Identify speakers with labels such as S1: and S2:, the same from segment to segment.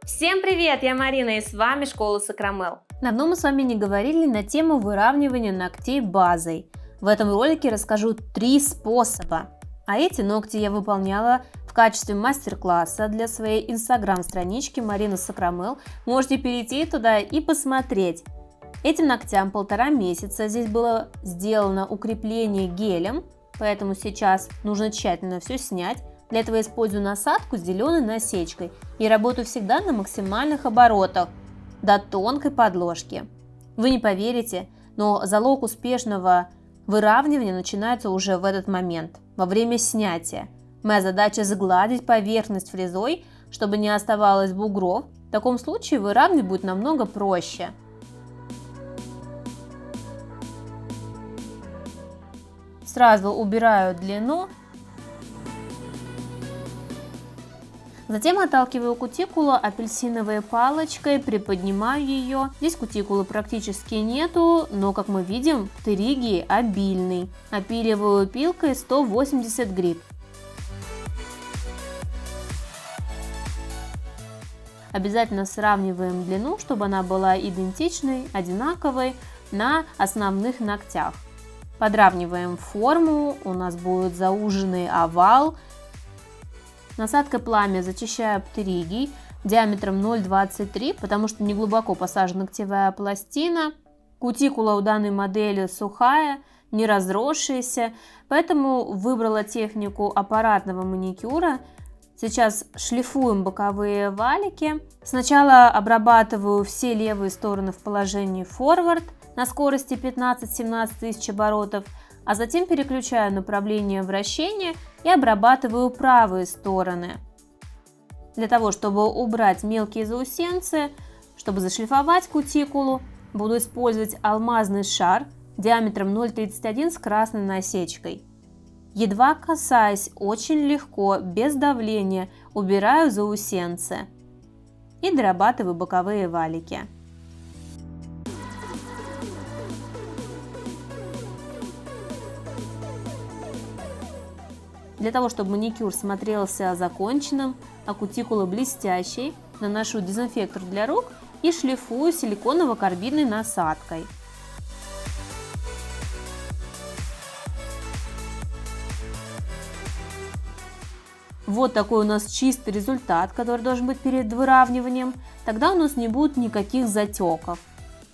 S1: Всем привет, я Марина и с вами Школа Сакрамел.
S2: Давно мы с вами не говорили на тему выравнивания ногтей базой. В этом ролике расскажу 3 способа. А эти ногти я выполняла в качестве мастер-класса для своей инстаграм-странички Марина Сакрамел. Можете перейти туда и посмотреть. Этим ногтям 1,5 месяца. Здесь было сделано укрепление гелем, поэтому сейчас нужно тщательно все снять. Для этого использую насадку с зеленой насечкой и работаю всегда на максимальных оборотах до тонкой подложки. Вы не поверите, но залог успешного выравнивания начинается уже в этот момент, во время снятия. Моя задача сгладить поверхность фрезой, чтобы не оставалось бугров. В таком случае выравнивать будет намного проще. Сразу убираю длину. Затем отталкиваю кутикулу апельсиновой палочкой, приподнимаю ее. Здесь кутикулы практически нету, но, как мы видим, птеригий обильный. Опиливаю пилкой 180 грит. Обязательно сравниваем длину, чтобы она была идентичной, одинаковой на основных ногтях. Подравниваем форму, у нас будет зауженный овал. Насадкой пламя зачищаю птеригий диаметром 0,23, потому что не глубоко посажена ногтевая пластина. Кутикула у данной модели сухая, не разросшаяся, поэтому выбрала технику аппаратного маникюра. Сейчас шлифуем боковые валики. Сначала обрабатываю все левые стороны в положении форвард на скорости 15-17 тысяч оборотов, а затем переключаю направление вращения и обрабатываю правые стороны. Для того, чтобы убрать мелкие заусенцы, чтобы зашлифовать кутикулу, буду использовать алмазный шар диаметром 0,31 с красной насечкой. Едва касаясь, очень легко, без давления, убираю заусенцы и дорабатываю боковые валики. Для того, чтобы маникюр смотрелся законченным, а кутикула блестящей, наношу дезинфектор для рук и шлифую силиконово-карбидной насадкой. Вот такой у нас чистый результат, который должен быть перед выравниванием. Тогда у нас не будет никаких затеков.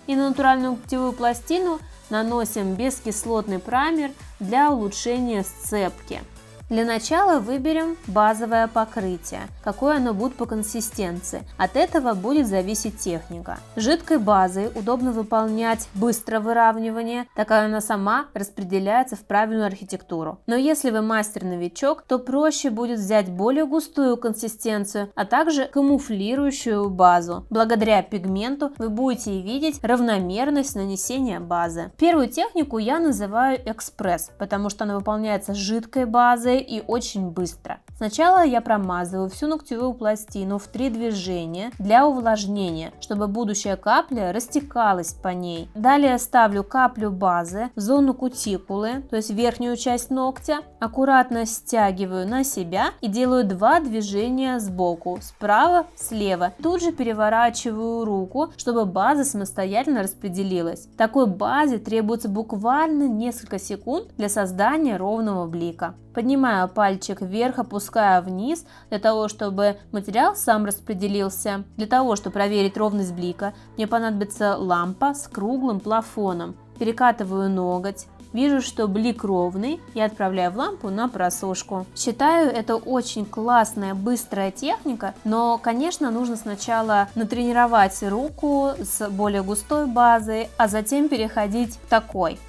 S2: И на натуральную ногтевую пластину наносим бескислотный праймер для улучшения сцепки. Для начала выберем базовое покрытие, какое оно будет по консистенции. От этого будет зависеть техника. Жидкой базой удобно выполнять быстрое выравнивание, так как она сама распределяется в правильную архитектуру. Но если вы мастер-новичок, то проще будет взять более густую консистенцию, а также камуфлирующую базу. Благодаря пигменту вы будете видеть равномерность нанесения базы. Первую технику я называю экспресс, потому что она выполняется жидкой базой и очень быстро. Сначала я промазываю всю ногтевую пластину в 3 движения для увлажнения, чтобы будущая капля растекалась по ней. Далее ставлю каплю базы в зону кутикулы, то есть верхнюю часть ногтя, аккуратно стягиваю на себя и делаю 2 движения сбоку, справа, слева. Тут же переворачиваю руку, чтобы база самостоятельно распределилась. Такой базе требуется буквально несколько секунд для создания ровного блика. Поднимаю пальчик вверх, опускаю вниз, для того, чтобы материал сам распределился. Для того, чтобы проверить ровность блика, мне понадобится лампа с круглым плафоном. Перекатываю ноготь. Вижу, что блик ровный, и отправляю в лампу на просушку. Считаю, это очень классная, быстрая техника, но, конечно, нужно сначала натренировать руку с более густой базой, а затем переходить к такой.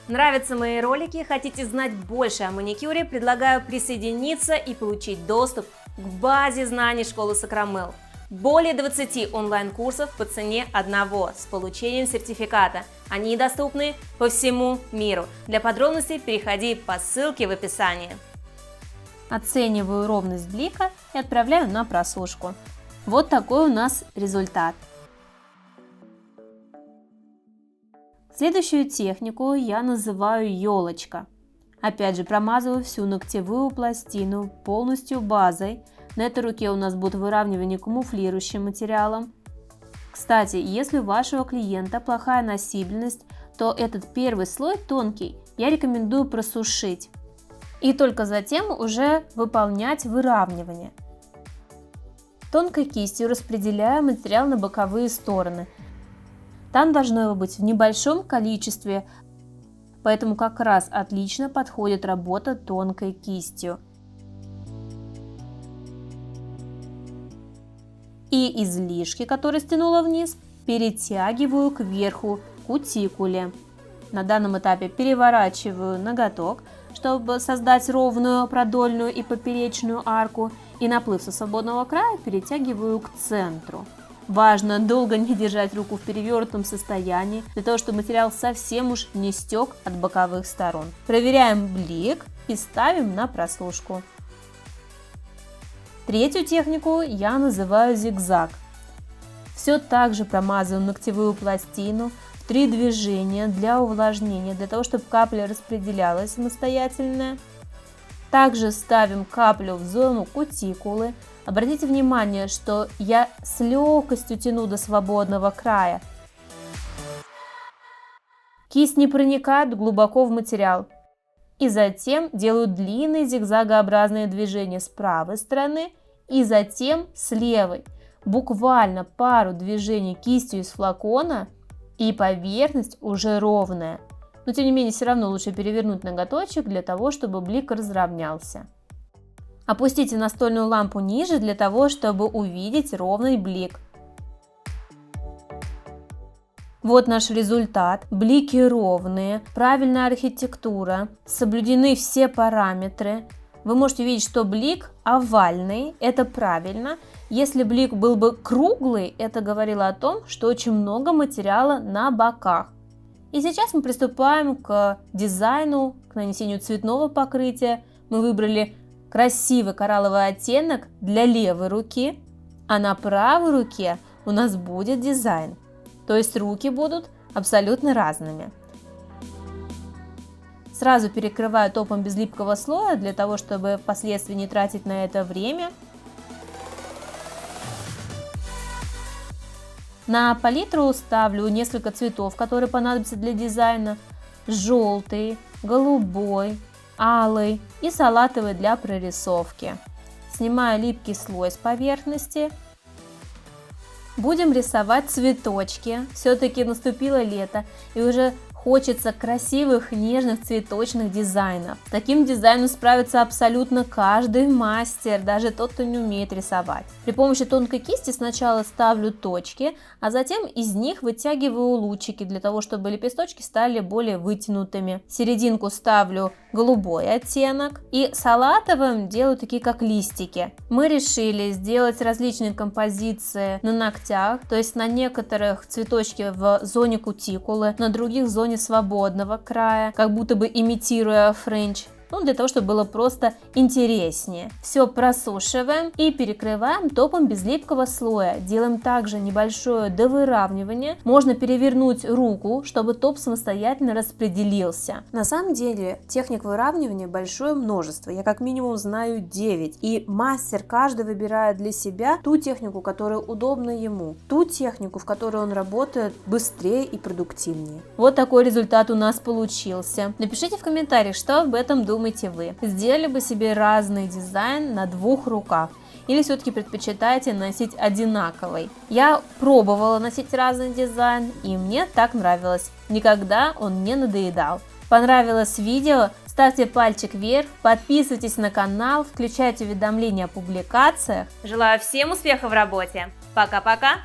S1: Нравятся мои ролики, хотите знать больше о маникюре, предлагаю присоединиться и получить доступ к базе знаний Школы Сакрамел. Более 20 онлайн-курсов по цене одного с получением сертификата. Они доступны по всему миру. Для подробностей переходи по ссылке в описании.
S2: Оцениваю ровность блика и отправляю на просушку. Вот такой у нас результат. Следующую технику я называю елочка. Опять же, промазываю всю ногтевую пластину полностью базой, На этой руке у нас будет выравнивание камуфлирующим материалом. Кстати, если у вашего клиента плохая носибельность, то этот первый слой тонкий я рекомендую просушить. И только затем уже выполнять выравнивание. Тонкой кистью распределяю материал на боковые стороны. Там должно его быть в небольшом количестве, поэтому как раз отлично подходит работа тонкой кистью. И излишки, которые стянула вниз, перетягиваю кверху кутикуле. На данном этапе переворачиваю ноготок, чтобы создать ровную продольную и поперечную арку, и наплыв со свободного края перетягиваю к центру. Важно долго не держать руку в перевернутом состоянии, для того, чтобы материал совсем уж не стек от боковых сторон. Проверяем блик и ставим на просушку. Третью технику я называю зигзаг. Все так же промазываем ногтевую пластину в 3 движения для увлажнения, для того, чтобы капля распределялась самостоятельно. Также ставим каплю в зону кутикулы. Обратите внимание, что я с легкостью тяну до свободного края. Кисть не проникает глубоко в материал. И затем делаю длинные зигзагообразные движения с правой стороны и затем с левой. Буквально пару движений кистью из флакона, и поверхность уже ровная. Но тем не менее, все равно лучше перевернуть ноготочек для того, чтобы блик разровнялся. Опустите настольную лампу ниже для того, чтобы увидеть ровный блик. Вот наш результат. Блики ровные, правильная архитектура, соблюдены все параметры. Вы можете видеть, что блик овальный, это правильно. Если блик был бы круглый, это говорило о том, что очень много материала на боках. И сейчас мы приступаем к дизайну, к нанесению цветного покрытия. Мы выбрали красивый коралловый оттенок для левой руки, а на правой руке у нас будет дизайн. То есть руки будут абсолютно разными. Сразу перекрываю топом без липкого слоя, для того, чтобы впоследствии не тратить на это время. На палитру ставлю несколько цветов, которые понадобятся для дизайна. Желтый, голубой, алый и салатовый для прорисовки. Снимаю липкий слой с поверхности. Будем рисовать цветочки. Все-таки наступило лето, и уже хочется красивых, нежных цветочных дизайнов. С таким дизайном справится абсолютно каждый мастер, даже тот, кто не умеет рисовать. При помощи тонкой кисти сначала ставлю точки, а затем из них вытягиваю лучики, для того, чтобы лепесточки стали более вытянутыми. В серединку ставлю голубой оттенок, и салатовым делаю такие как листики. Мы решили сделать различные композиции на ногтях, то есть на некоторых цветочки в зоне кутикулы, на других в зоне свободного края, как будто бы имитируя френч. Для того, чтобы было просто интереснее. Все просушиваем и перекрываем топом без липкого слоя. Делаем также небольшое довыравнивание. Можно перевернуть руку, чтобы топ самостоятельно распределился. На самом деле техник выравнивания большое множество. Я как минимум знаю 9. И мастер каждый выбирает для себя ту технику, которая удобна ему. Ту технику, в которой он работает быстрее и продуктивнее. Вот такой результат у нас получился. Напишите в комментариях, что об этом думаете вы. Сделали бы себе разный дизайн на 2 руках? Или все-таки предпочитаете носить одинаковый? Я пробовала носить разный дизайн, и мне так нравилось. Никогда он не надоедал. Понравилось видео? Ставьте пальчик вверх, подписывайтесь на канал, включайте уведомления о публикациях.
S1: Желаю всем успехов в работе. Пока-пока!